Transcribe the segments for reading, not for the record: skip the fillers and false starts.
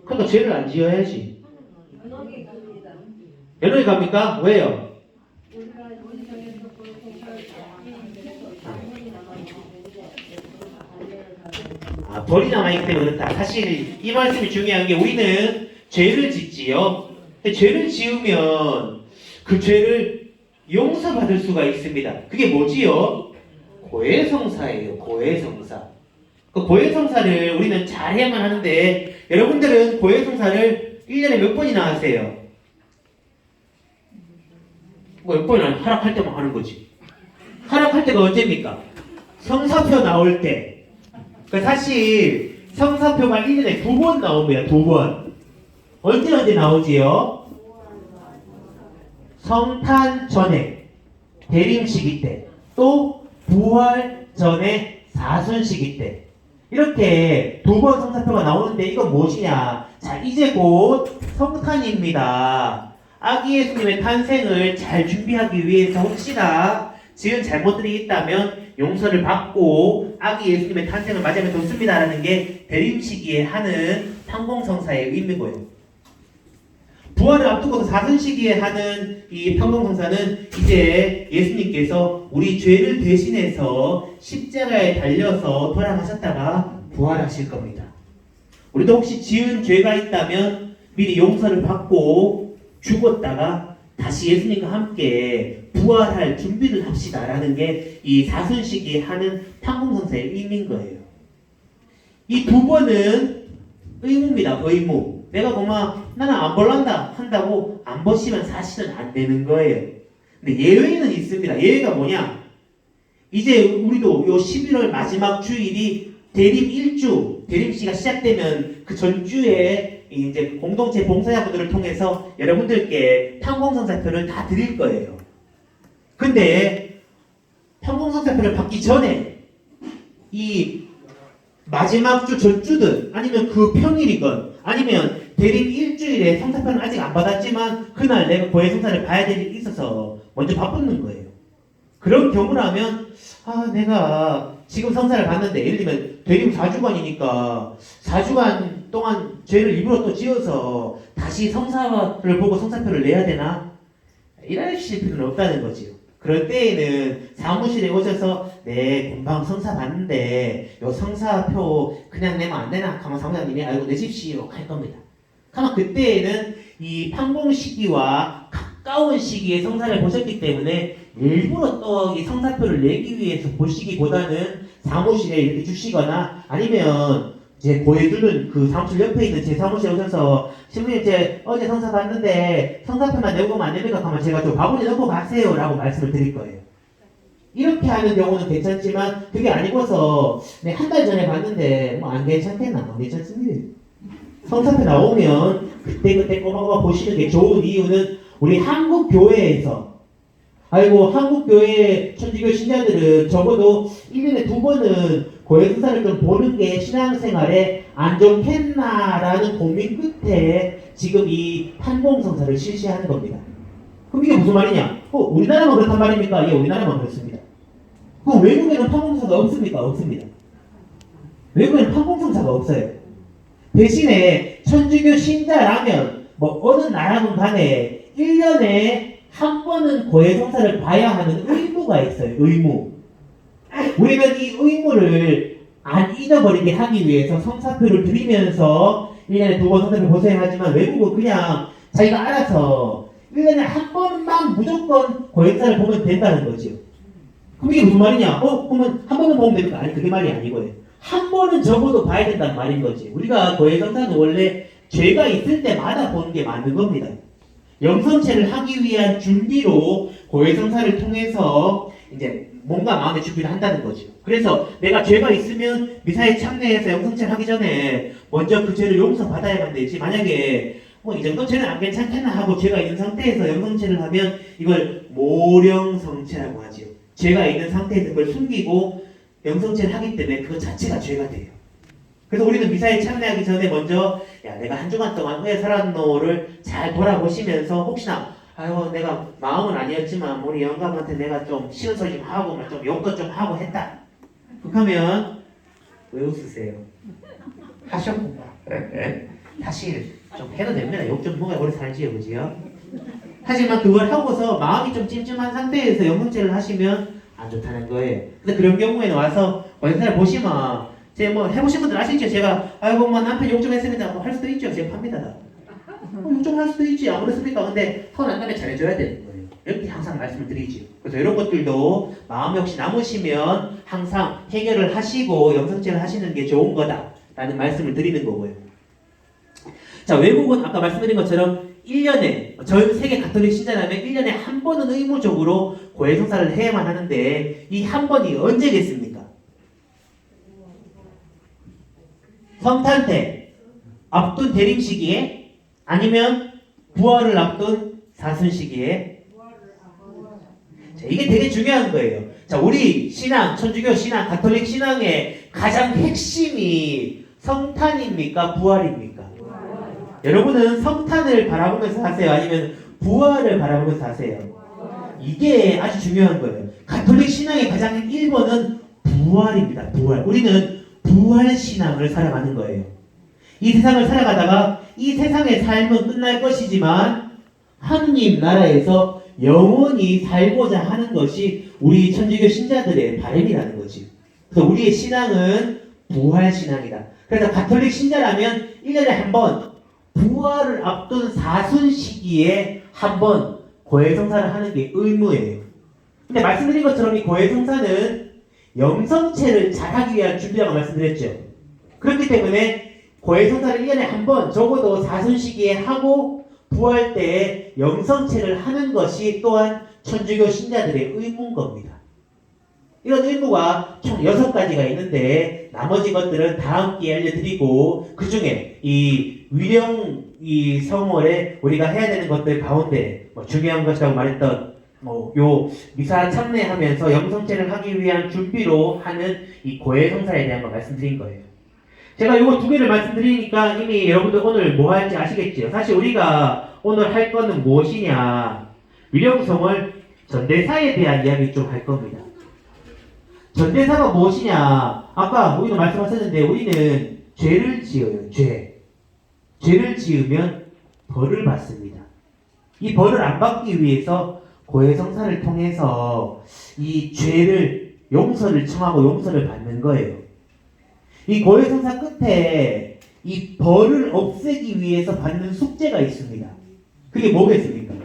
그러니까 죄를 안 지어야지. 연옥이 갑니까? 왜요? 벌이 남아있기 때문에 그렇다. 사실 이 말씀이 중요한 게 우리는 죄를 짓지요. 근데 죄를 지으면 그 죄를 용서받을 수가 있습니다. 그게 뭐지요? 고해성사예요. 고해성사. 그 고해성사를 우리는 잘해야만 하는데 여러분들은 고해성사를 1년에 몇 번이나 하세요? 뭐 몇 번이나 하락할 때만 하는 거지. 하락할 때가 언제입니까? 성사표 나올 때. 사실 성사표가 1년에 2번 나옵니다. 2번. 언제 나오지요? 성탄 전에 대림시기 때, 또 부활 전에 사순시기 때, 이렇게 2번 성사표가 나오는데 이건 무엇이냐? 자, 이제 곧 성탄입니다. 아기 예수님의 탄생을 잘 준비하기 위해서 혹시나 지은 잘못들이 있다면 용서를 받고 아기 예수님의 탄생을 맞이하면 좋습니다라는 게 대림시기에 하는 판공성사의 의미고요. 부활을 앞두고서 사순시기에 하는 이 판공성사는 이제 예수님께서 우리 죄를 대신해서 십자가에 달려서 돌아가셨다가 부활하실 겁니다. 우리도 혹시 지은 죄가 있다면 미리 용서를 받고 죽었다가 다시 예수님과 함께 부활할 준비를 합시다라는 게 이 사순시기에 하는 판공성사의 의미인 거예요. 이 2번은 의무입니다. 의무. 내가 나는 안 벌란다 한다고 안 버시면 사실은 안 되는 거예요. 근데 예외는 있습니다. 예외가 뭐냐? 이제 우리도 요 11월 마지막 주일이 대림 1주, 대림시가 시작되면 그 전주에 이제 공동체 봉사자분들을 통해서 여러분들께 판공성사표를 다 드릴 거예요. 근데 판공성사표를 받기 전에 이 마지막 주 전주든 아니면 그 평일이건 아니면 대림 일주일에 성사표는 아직 안 받았지만 그날 내가 고해성사를 봐야 될 일이 있어서 먼저 바쁘는 거예요. 그런 경우라면 내가 지금 성사를 받는데 예를 들면 대림 4주간이니까 4주간 동안 죄를 일부러 또 지어서 다시 성사를 보고 성사표를 내야 되나? 이러실 필요는 없다는 거지요. 그럴 때에는 사무실에 오셔서 금방 성사 받는데 요 성사표 그냥 내면 안 되나? 하면 사무장님이 알고 내십시오 할 겁니다. 아마 그때에는 이 판공 시기와 가까운 시기에 성사를 보셨기 때문에 일부러 또 이 성사표를 내기 위해서 보시기보다는 사무실에 이렇게 주시거나 아니면 이제 고해주는 그 사무실 옆에 있는 제 사무실에 오셔서 신부님 제 어제 성사 봤는데 성사표만 내고 가면 안 됩니까? 하면 제가 좀 바구니 넣고 가세요 라고 말씀을 드릴 거예요. 이렇게 하는 경우는 괜찮지만 그게 아니고서 한 달 전에 봤는데 안 괜찮겠나? 안 괜찮습니다. 성사표 나오면 그때 꼬마꼬마 보시는 게 좋은 이유는 우리 한국 교회에서 한국 교회 천주교 신자들은 적어도 1년에 2번은 고해성사를 좀 보는 게 신앙생활에 안 좋겠나라는 고민 끝에 지금 이 판공성사를 실시하는 겁니다. 그럼 이게 무슨 말이냐? 우리나라만 그렇단 말입니까? 예, 우리나라만 그렇습니다. 그럼 외국에는 판공성사가 없습니까? 없습니다. 외국에는 판공성사가 없어요. 대신에 천주교 신자라면 어느 나라든 간에 1년에 한 번은 고해성사를 봐야 하는 의무가 있어요. 의무. 우리는 이 의무를 안 잊어버리게 하기 위해서 성사표를 드리면서 1년에 2번 성사표 보세요 하지만 외국은 그냥 자기가 알아서 1년에 한 번만 무조건 고해성사를 보면 된다는 거죠. 그럼 이게 무슨 말이냐? 그러면 한 번만 보면 됩니까? 아니, 그게 말이 아니고요. 한 번은 적어도 봐야 된다는 말인 거지. 우리가 고해성사는 원래 죄가 있을 때마다 보는 게 맞는 겁니다. 영성체를 하기 위한 준비로 고해성사를 통해서 이제 뭔가 마음의 준비를 한다는 거죠. 그래서 내가 죄가 있으면 미사에 참여해서 영성체를 하기 전에 먼저 그 죄를 용서받아야만 되지. 만약에 이 정도 죄는 안 괜찮겠나 하고 죄가 있는 상태에서 영성체를 하면 이걸 모령성체라고 하죠. 죄가 있는 상태에서 그걸 숨기고 영성체를 하기 때문에 그것 자체가 죄가 돼요. 그래서 우리는 미사에 참여하기 전에 먼저 내가 한 주간 동안 왜 살았노를 잘 돌아보시면서 혹시나 내가 마음은 아니었지만 우리 영감한테 내가 좀 싫은 소리 좀 하고 좀 욕도 좀 하고 했다. 그러면 왜 웃으세요? 하셨구나. 사실 좀 해도 됩니다. 욕 좀 먹어야 오래 살지요, 그지요? 하지만 그걸 하고서 마음이 좀 찜찜한 상태에서 영성체를 하시면 안 좋다는 거예요. 근데 그런 경우에는 와서 원사를 보시면 제 뭐 해보신 분들 아시죠? 제가 아이고 뭐 남편 욕 좀 했습니다. 뭐 할 수도 있죠. 제가 합니다. 욕 좀 할 수도 있지. 안 그렇습니까? 근데 서운 안 나면 잘해줘야 되는 거예요. 이렇게 항상 말씀을 드리죠. 그래서 이런 것들도 마음이 혹시 남으시면 항상 해결을 하시고 영성체를 하시는 게 좋은 거다라는 말씀을 드리는 거고요. 자, 외국은 아까 말씀드린 것처럼 1년에 전 세계 가톨릭 신자라면 1년에 한 번은 의무적으로 고해성사를 해야만 하는데 이 한 번이 언제겠습니까? 성탄 때 앞둔 대림 시기에 아니면 부활을 앞둔 사순 시기에. 자, 이게 되게 중요한 거예요. 자, 우리 신앙, 천주교 신앙, 가톨릭 신앙의 가장 핵심이 성탄입니까? 부활입니까? 여러분은 성탄을 바라보면서 하세요? 아니면 부활을 바라보면서 하세요? 이게 아주 중요한 거예요. 가톨릭 신앙의 가장 1번은 부활입니다. 부활. 우리는 부활 신앙을 살아가는 거예요. 이 세상을 살아가다가 이 세상의 삶은 끝날 것이지만 하느님 나라에서 영원히 살고자 하는 것이 우리 천주교 신자들의 바람이라는 거지. 그래서 우리의 신앙은 부활 신앙이다. 그래서 가톨릭 신자라면 1년에 한 번 부활을 앞둔 사순 시기에 한 번 고해성사를 하는 게 의무예요. 근데 말씀드린 것처럼 이 고해성사는 영성체를 잘하기 위한 준비라고 말씀드렸죠. 그렇기 때문에 고해성사를 1년에 한 번 적어도 사순 시기에 하고 부활 때에 영성체를 하는 것이 또한 천주교 신자들의 의무인 겁니다. 이런 의무가 총 6가지가 있는데 나머지 것들은 다음 기회에 알려드리고 그 중에 이 위령 이 성월에 우리가 해야 되는 것들 가운데 중요한 것이라고 말했던 요 미사 참례하면서 영성체를 하기 위한 준비로 하는 이 고해성사에 대한 걸 말씀드린 거예요. 제가 요거 2개를 말씀드리니까 이미 여러분들 오늘 뭐 할지 아시겠지요? 사실 우리가 오늘 할 거는 무엇이냐? 위령성월 전대사에 대한 이야기 좀 할 겁니다. 전대사가 무엇이냐? 아까 우리도 말씀하셨는데 우리는 죄를 지어요. 죄를 지으면 벌을 받습니다. 이 벌을 안 받기 위해서 고해성사를 통해서 이 죄를 용서를 청하고 용서를 받는 거예요. 이 고해성사 끝에 이 벌을 없애기 위해서 받는 숙제가 있습니다. 그게 뭐겠습니까?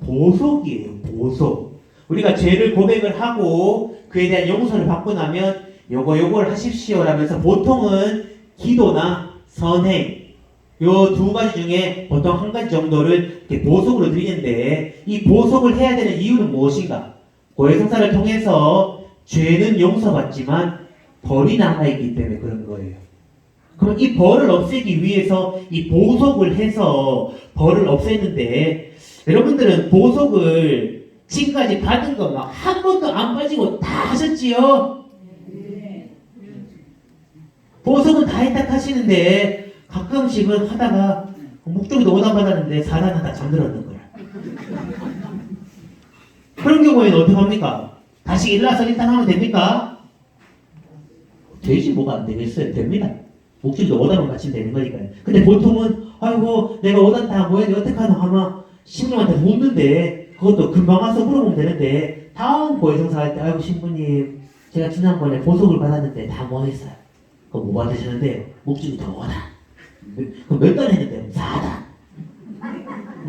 보속이에요. 보속. 우리가 죄를 고백을 하고 그에 대한 용서를 받고 나면 요걸 하십시오 라면서 보통은 기도나 선행 요 2가지 중에 보통 1가지 정도를 이렇게 보속으로 드리는데 이 보속을 해야 되는 이유는 무엇인가? 고해성사를 통해서 죄는 용서받지만 벌이 남아있기 때문에 그런 거예요. 그럼 이 벌을 없애기 위해서 이 보속을 해서 벌을 없앴는데 여러분들은 보속을 지금까지 받은 거 막 한 번도 안 빠지고 다 하셨지요? 보석은 다 했다 하시는데 가끔씩은 하다가 목적이도 오다 받았는데 사단하다 잠들었는 거야. 그런 경우에는 어떻게 합니까? 다시 일어나서 일단 하면 됩니까? 되지 뭐가 안 되겠어요. 됩니다. 목적이도 오다만 같이 되는 거니까요. 근데 보통은 아이고 내가 오다 다 뭐야 어떻게 하나 하면 신부님한테 묻는데 그것도 금방 와서 물어보면 되는데 다음 고해성사 할 때 아이고 신부님 제가 지난번에 보석을 받았는데 다 뭐 했어요? 그거 뭐 받으셨는데요? 목줄이 더 오다. 그럼 몇 달 했는데? 4달.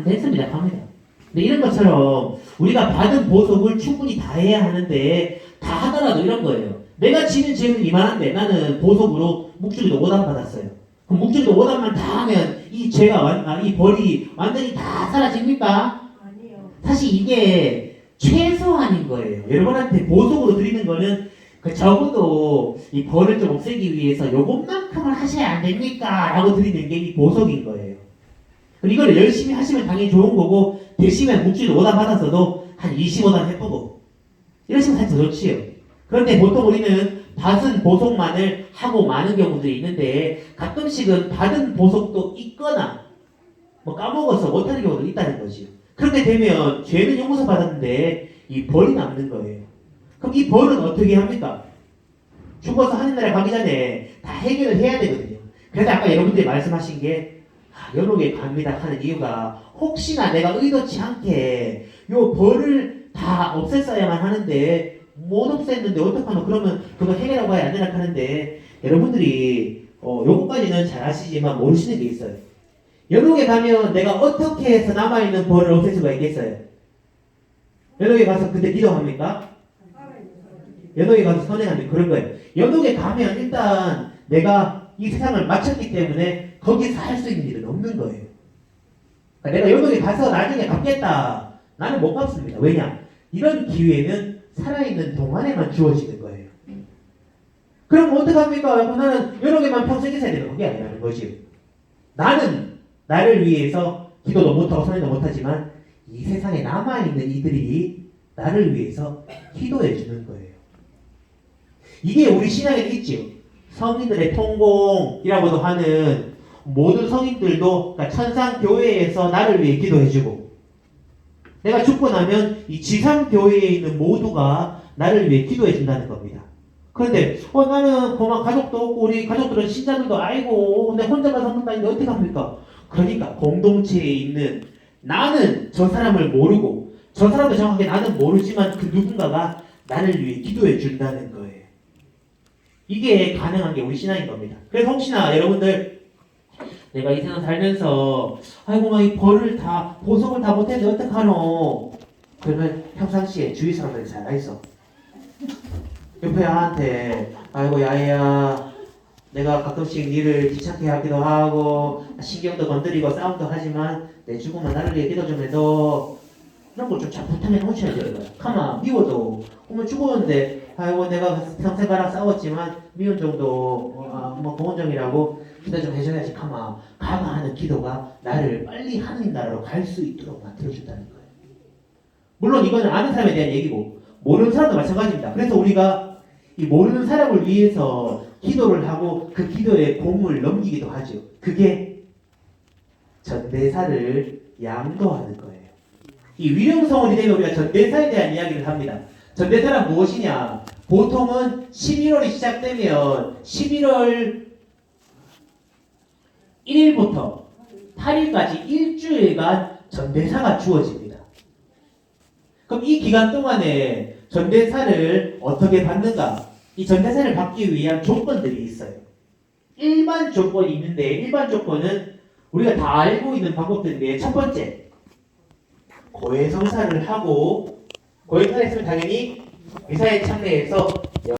됐습니다. 갑니다. 근데 이런 것처럼 우리가 받은 보석을 충분히 다 해야 하는데 다 하더라도 이런 거예요. 내가 지는 죄는 이만한데 나는 보석으로 목줄이도 5단 받았어요. 그럼 목줄이도 5단만 다 하면 이 죄가 이 벌이 완전히 다 사라집니까? 사실 이게 최소한인 거예요. 여러분한테 보석으로 드리는 거는 적어도 이 벌을 좀 없애기 위해서 요것만큼은 하셔야 안 됩니까? 라고 드리는 게 이 보석인 거예요. 이걸 열심히 하시면 당연히 좋은 거고 대신에 묵지도 5단 받아서도 한 25단 해보고 이러시면 사실 더 좋지요. 그런데 보통 우리는 받은 보석만을 하고 많은 경우들이 있는데 가끔씩은 받은 보석도 있거나 뭐 까먹어서 못하는 경우도 있다는 거지요. 그렇게 되면 죄는 용서 받았는데 이 벌이 남는 거예요. 그럼 이 벌은 어떻게 합니까? 죽어서 하늘나라 가기 전에 다 해결을 해야 되거든요. 그래서 아까 여러분들이 말씀하신 게 연옥에 갑니다 하는 이유가 혹시나 내가 의도치 않게 요 벌을 다 없앴어야만 하는데 못 없앴는데 어떡하노 그러면 그거 해결하고 해야 안 되나 하는데 여러분들이 요거까지는 잘 아시지만 모르시는 게 있어요. 연옥에 가면 내가 어떻게 해서 남아있는 벌을 없앨 수가 있겠어요? 연옥에 가서 그때 기도합니까? 연옥에 가서 선행합니까? 그런 거예요. 연옥에 가면 일단 내가 이 세상을 마쳤기 때문에 거기서 할 수 있는 일은 없는 거예요. 그러니까 내가 연옥에 가서 나중에 갚겠다. 나는 못 갚습니다. 왜냐? 이런 기회는 살아있는 동안에만 주어지는 거예요. 그럼 어떡합니까? 나는 연옥에만 평생 있어야 되는 게 아니라는 거지. 나는 나를 위해서 기도도 못하고 선행도 못하지만 이 세상에 남아있는 이들이 나를 위해서 기도해 주는 거예요. 이게 우리 신앙에 있지요. 성인들의 통공이라고도 하는 모든 성인들도 그러니까 천상교회에서 나를 위해 기도해주고 내가 죽고 나면 이 지상교회에 있는 모두가 나를 위해 기도해준다는 겁니다. 그런데 나는 그만 가족도 없고 우리 가족들은 신자들도 아니고 내 혼자만 살는다는데 어떻게 합니까? 그러니까 공동체에 있는 나는 저 사람을 모르고 저 사람도 정확하게 나는 모르지만 그 누군가가 나를 위해 기도해 준다는 거예요. 이게 가능한 게 우리 신앙인 겁니다. 그래서 혹시나 여러분들 내가 이 세상 살면서 아이고 막 이 벌을 다 보석을 다 못했는데 어떡하노? 그러면 평상시에 주위 사람들이 잘 알아있어. 옆에 아한테 아이고 야야 내가 가끔씩 니를 귀찮게 하기도 하고 신경도 건드리고 싸움도 하지만 내 죽으면 나를 위해 기도 좀 해도 이런 걸 좀 잘 부탁해 놓으셔야 돼요. 가만 미워도 어머 죽었는데 아이고 내가 평생가랑 싸웠지만 미운 정도 뭐 고원정이라고 기도 좀 해줘야지. 가만 가가 하는 기도가 나를 빨리 하느님 나라로 갈 수 있도록 만들어준다는 거예요. 물론 이거는 아는 사람에 대한 얘기고 모르는 사람도 마찬가지입니다. 그래서 우리가 이 모르는 사람을 위해서 기도를 하고 그 기도의 공을 넘기기도 하죠. 그게 전대사를 양도하는 거예요. 이 위령성원이 되면 우리가 전대사에 대한 이야기를 합니다. 전대사란 무엇이냐? 보통은 11월이 시작되면 11월 1일부터 8일까지 일주일간 전대사가 주어집니다. 그럼 이 기간 동안에 전대사를 어떻게 받는가? 이 전대사를 받기 위한 조건들이 있어요. 일반 조건이 있는데 일반 조건은 우리가 다 알고 있는 방법들인데 첫 번째 고해성사를 하고 고해성사를 했으면 당연히 의사에 참여해서